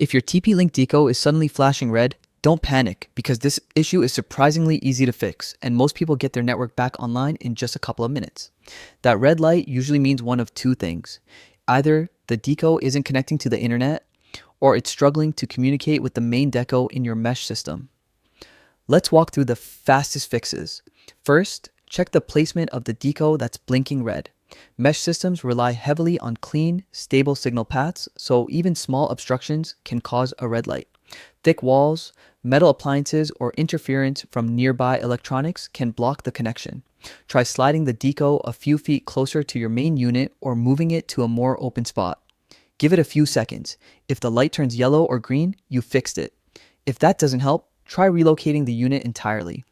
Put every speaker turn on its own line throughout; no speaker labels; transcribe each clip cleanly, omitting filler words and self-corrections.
If your TP Link Deco is suddenly flashing red, don't panic because this issue is surprisingly easy to fix and most people get their network back online in just a couple of minutes. That red light usually means one of two things. Either the deco isn't connecting to the internet or it's struggling to communicate with the main deco in your mesh system. Let's walk through the fastest fixes. First, check the placement of the deco that's blinking red. Mesh systems rely heavily on clean, stable signal paths, so even small obstructions can cause a red light. Thick walls, metal appliances, or interference from nearby electronics can block the connection. Try sliding the deco a few feet closer to your main unit or moving it to a more open spot. Give it a few seconds. If the light turns yellow or green, you fixed it. If that doesn't help, try relocating the unit entirely.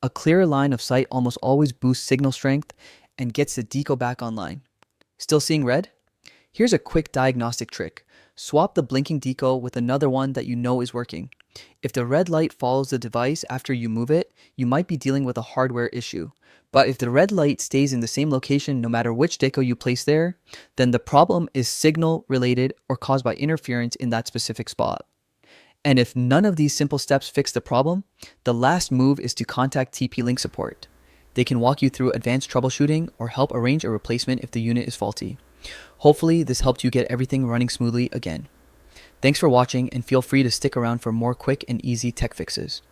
A clearer line of sight almost always boosts signal strength and gets the deco back online. Still seeing red? Here's a quick diagnostic trick. Swap the blinking deco with another one that you know is working. If the red light follows the device after you move it, you might be dealing with a hardware issue. But if the red light stays in the same location no matter which deco you place there, then the problem is signal related or caused by interference in that specific spot. And if none of these simple steps fix the problem, the last move is to contact TP Link support. They can walk you through advanced troubleshooting or help arrange a replacement if the unit is faulty. Hopefully, this helped you get everything running smoothly again. Thanks for watching and feel free to stick around for more quick and easy tech fixes.